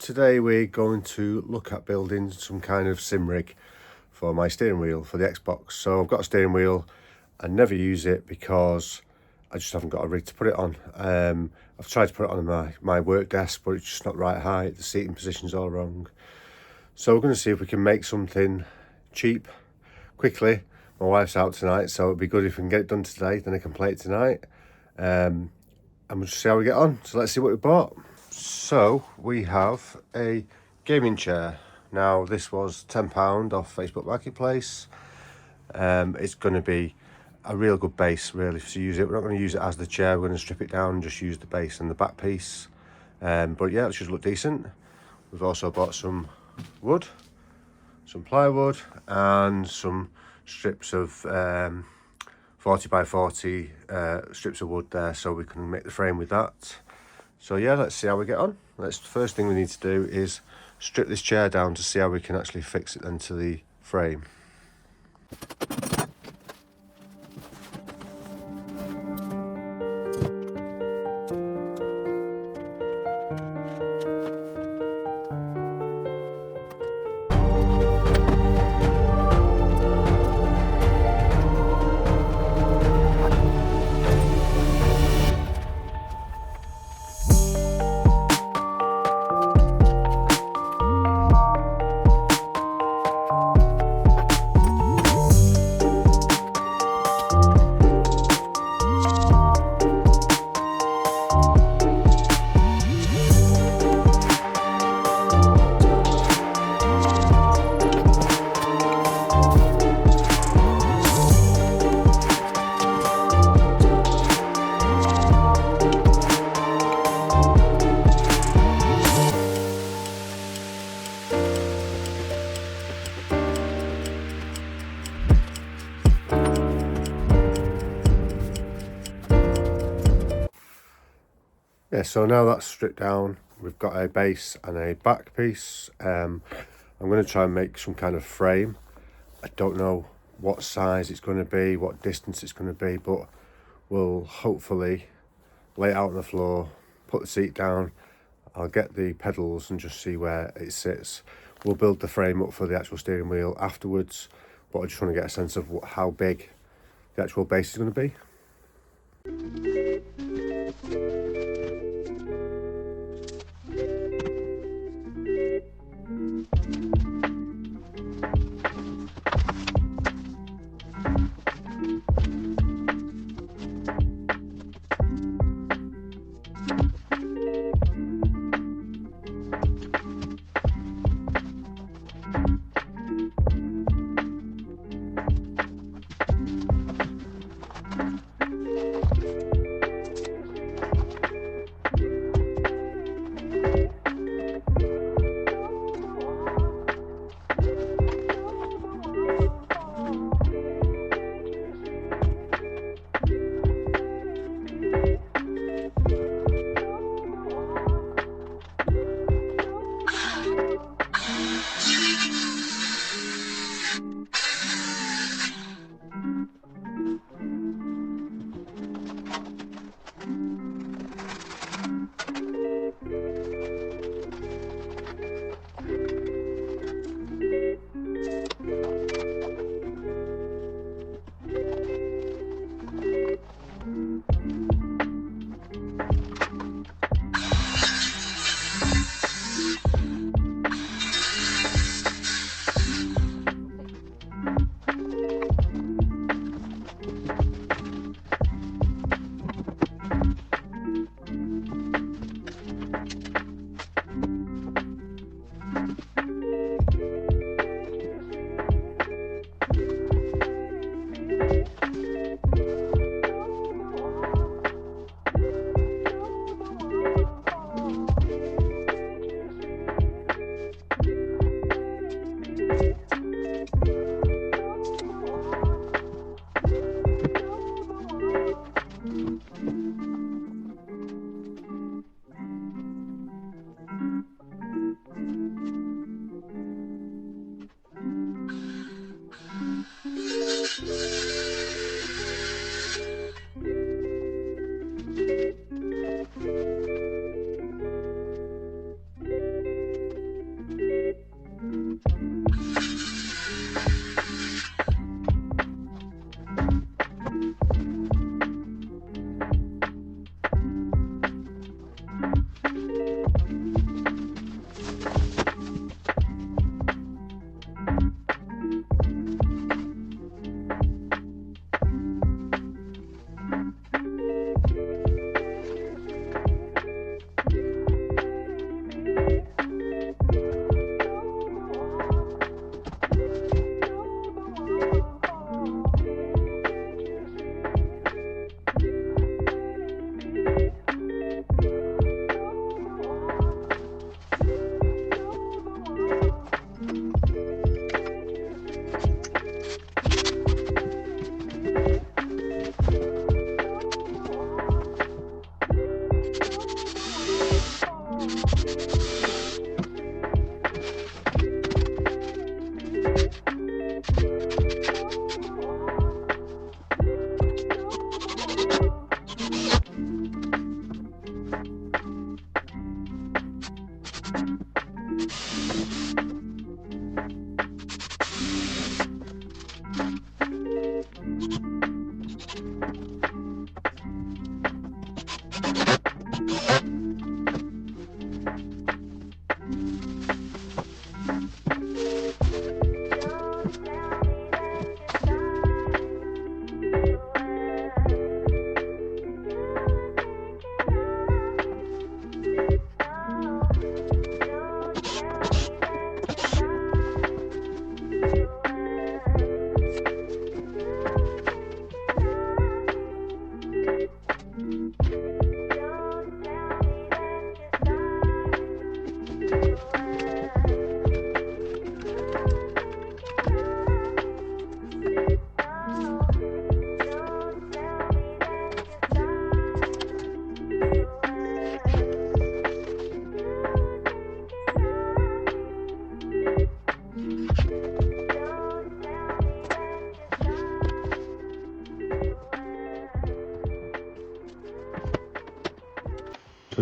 today we're going to look at building some kind of sim rig for my steering wheel for the Xbox. So I've got a steering wheel. I never use it because I just haven't got a rig to put it on. I've tried to put it on my work desk, but it's just not right height. The seating position's all wrong. So we're going to see if we can make something cheap, quickly. My wife's out tonight, so it'd be good if we can get it done today, then I can play it tonight. And we'll just see how we get on. So let's see what we bought. So we have a gaming chair. Now this was £10 off Facebook Marketplace. It's going to be a real good base really to use it. We're not going to use it as the chair, we're going to strip it down and just use the base and the back piece. But yeah, it should look decent. We've also bought some wood, some plywood and some strips of 40 by 40 strips of wood there, so we can make the frame with that. So yeah, let's see how we get on. First thing we need to do is strip this chair down to see how we can actually fix it into the frame. Yeah, so now that's stripped down, we've got a base and a back piece. I'm going to try and make some kind of frame. I don't know what size it's going to be, what distance it's going to be, but we'll hopefully lay it out on the floor, put the seat down. I'll get the pedals and just see where it sits. We'll build the frame up for the actual steering wheel afterwards, but I just want to get a sense of how big the actual base is going to be.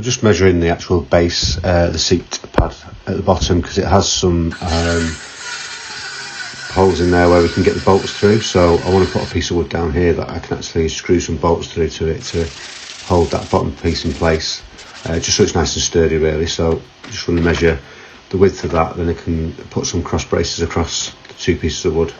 just measuring the actual base, the seat pad at the bottom, because it has some holes in there where we can get the bolts through. So I want to put a piece of wood down here that I can actually screw some bolts through to it to hold that bottom piece in place, just so it's nice and sturdy really. So I just want to measure the width of that, then I can put some cross braces across the two pieces of wood.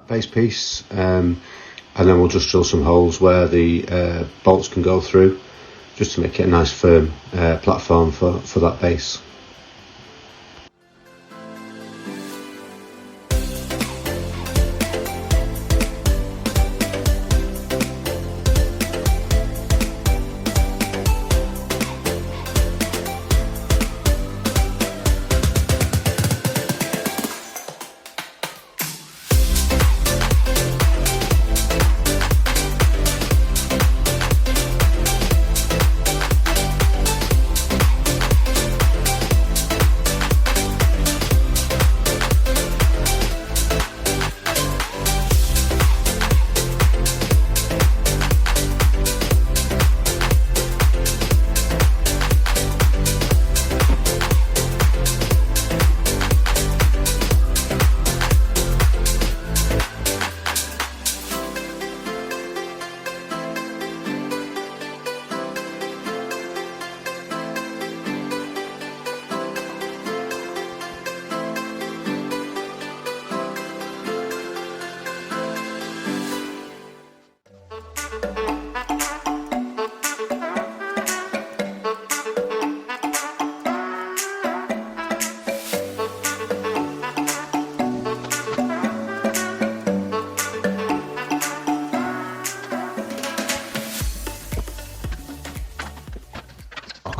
Base piece, and then we'll just drill some holes where the bolts can go through, just to make it a nice firm platform for that base.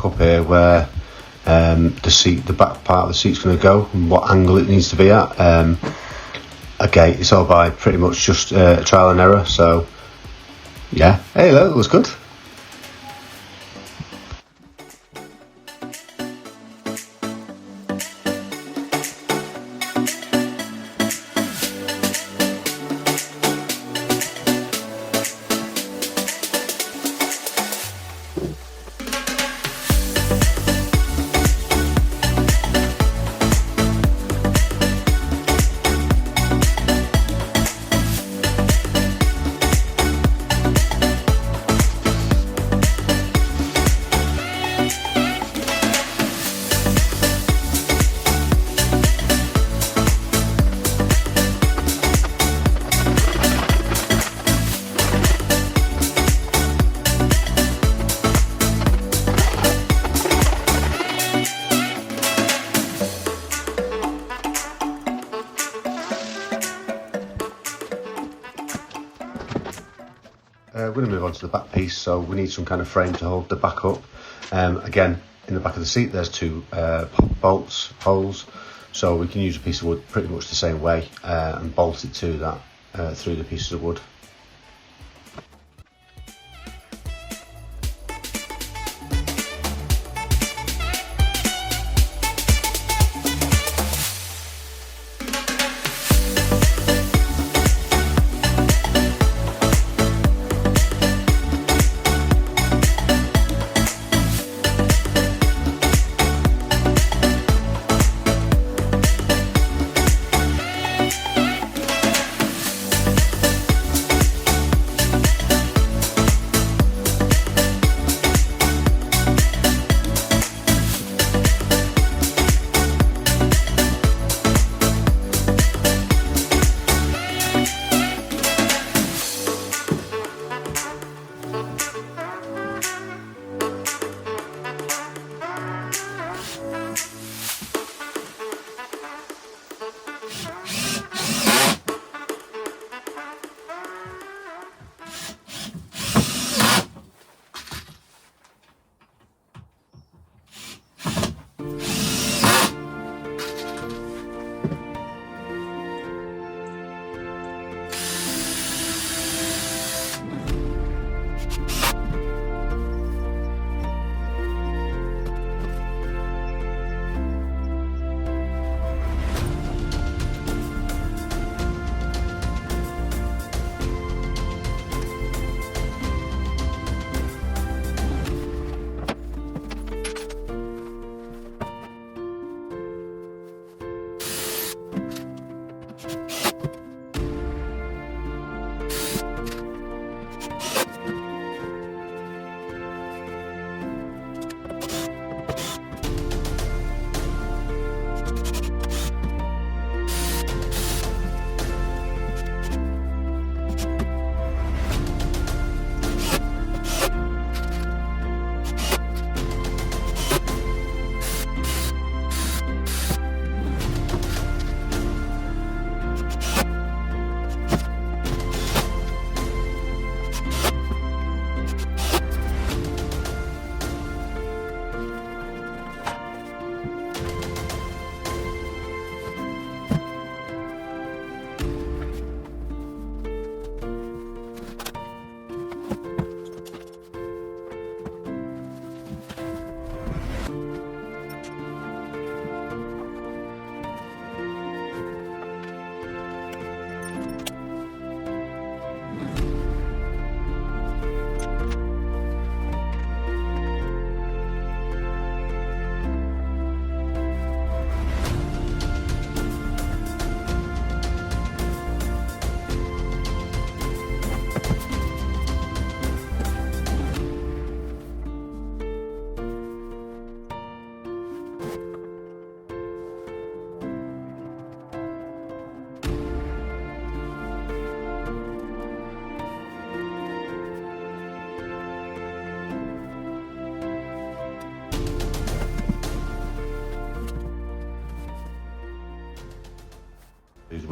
Up here where the back part of the seat's going to go and what angle it needs to be at. Again, it's all by pretty much just trial and error. So yeah, hey, that looks good. We're going to move on to the back piece, so we need some kind of frame to hold the back up. Again, in the back of the seat there's two bolts, holes, so we can use a piece of wood pretty much the same way and bolt it to that through the pieces of wood.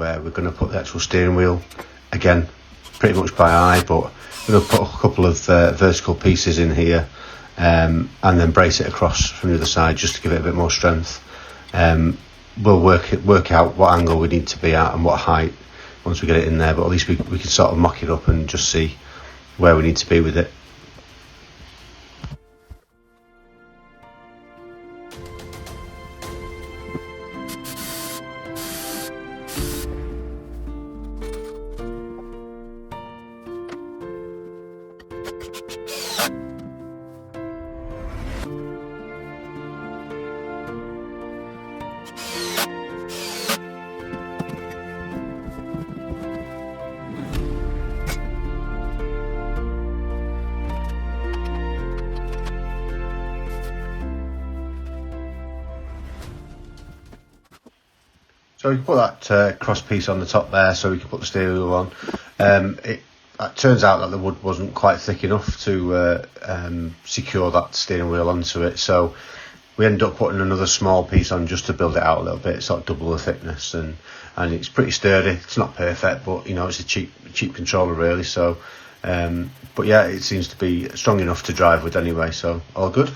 where we're going to put the actual steering wheel, again, pretty much by eye, but we're going to put a couple of vertical pieces in here and then brace it across from the other side just to give it a bit more strength. We'll work out what angle we need to be at and what height once we get it in there, but at least we can sort of mock it up and just see where we need to be with it. So we can put that cross piece on the top there so we can put the steering wheel on. It turns out that the wood wasn't quite thick enough to secure that steering wheel onto it, so we ended up putting another small piece on just to build it out a little bit, sort of double the thickness, and it's pretty sturdy. It's not perfect, but you know, it's a cheap controller really, so but yeah, it seems to be strong enough to drive with anyway, so all good.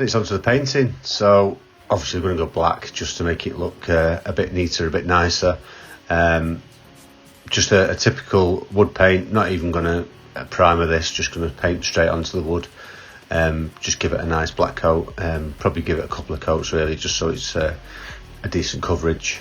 it's onto the painting. So obviously we're going to go black just to make it look a bit neater, a bit nicer. Just a typical wood paint, not even going to primer this, just going to paint straight onto the wood. Just give it a nice black coat, probably give it a couple of coats really, just so it's a decent coverage.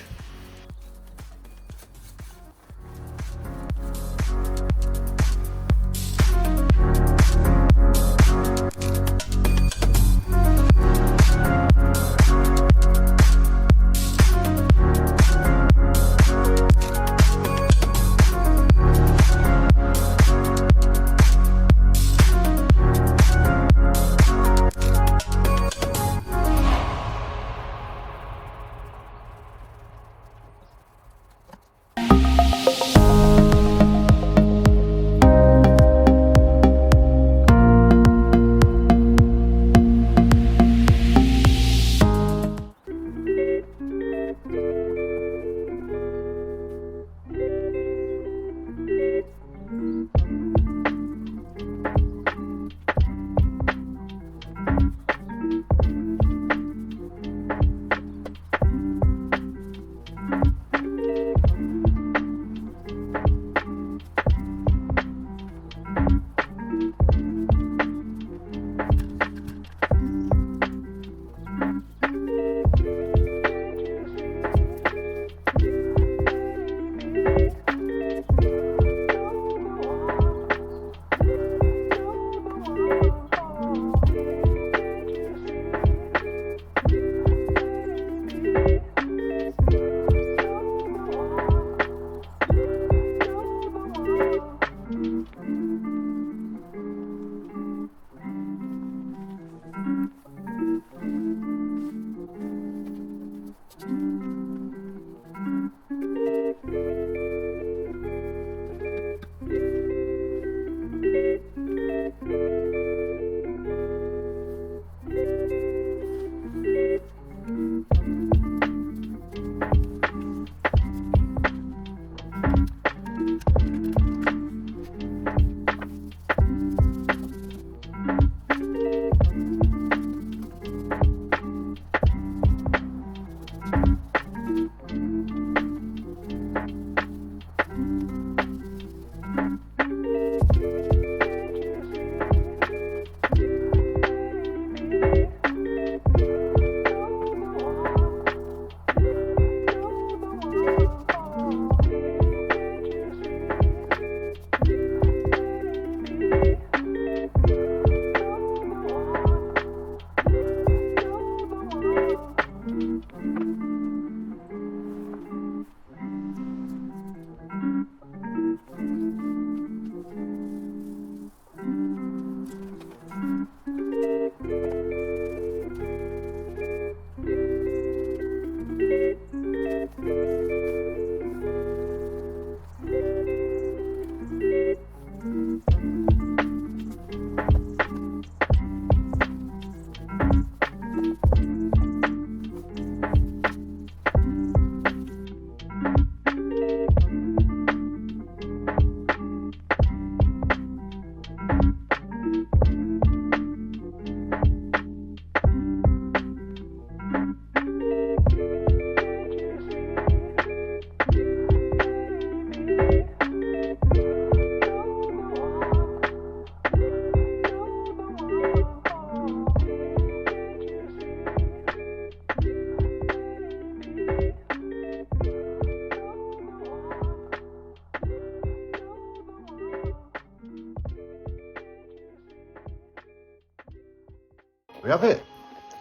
We have it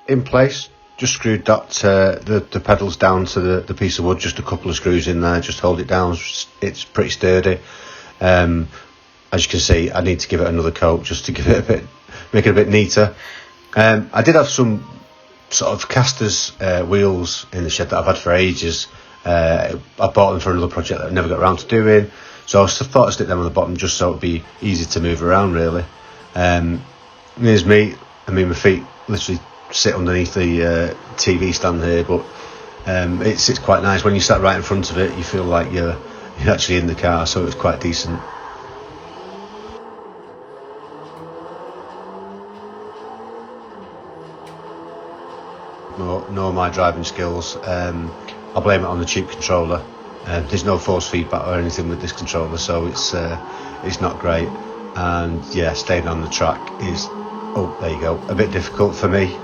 in place, just screwed that the pedals down to the piece of wood, just a couple of screws in there, just hold it down. It's pretty sturdy. As you can see, I need to give it another coat just to give it make it a bit neater. I did have some sort of casters wheels in the shed that I've had for ages. I bought them for another project that I never got around to doing, so I thought I'd stick them on the bottom just so it'd be easy to move around really. Here's me. I mean, my feet literally sit underneath the TV stand here, but it's quite nice. When you sat right in front of it, you feel like you're actually in the car, so it was quite decent. know my driving skills, I blame it on the cheap controller. There's no force feedback or anything with this controller, so it's not great. And yeah, staying on the track is, oh, there you go, a bit difficult for me.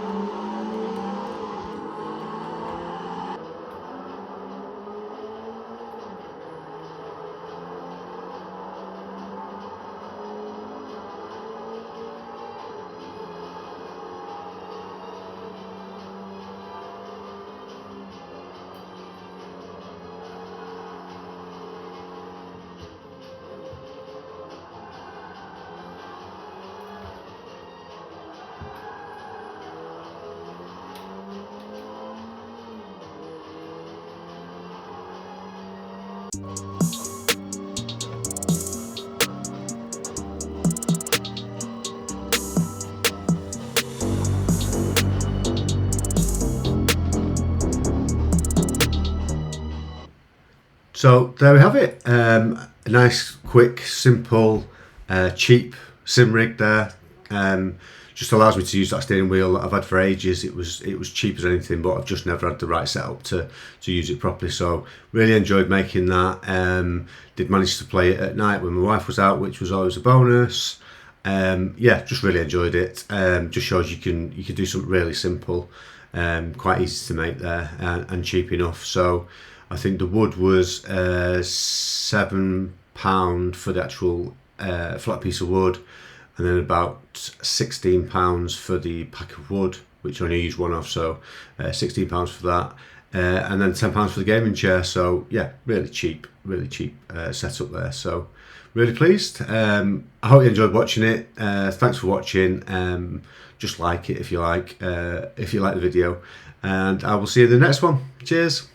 So there we have it. A nice, quick, simple, cheap sim rig there. Just allows me to use that steering wheel that I've had for ages. It was cheap as anything, but I've just never had the right setup to use it properly. So really enjoyed making that. Did manage to play it at night when my wife was out, which was always a bonus. Yeah, just really enjoyed it. Just shows you can do something really simple, quite easy to make there, and cheap enough. So I think the wood was £7 for the actual flat piece of wood, and then about £16 for the pack of wood, which I only used one of, so £16 for that, and then £10 for the gaming chair. So yeah, really cheap setup there. So really pleased. I hope you enjoyed watching it. Thanks for watching. Just like it if you like the video, and I will see you in the next one. Cheers.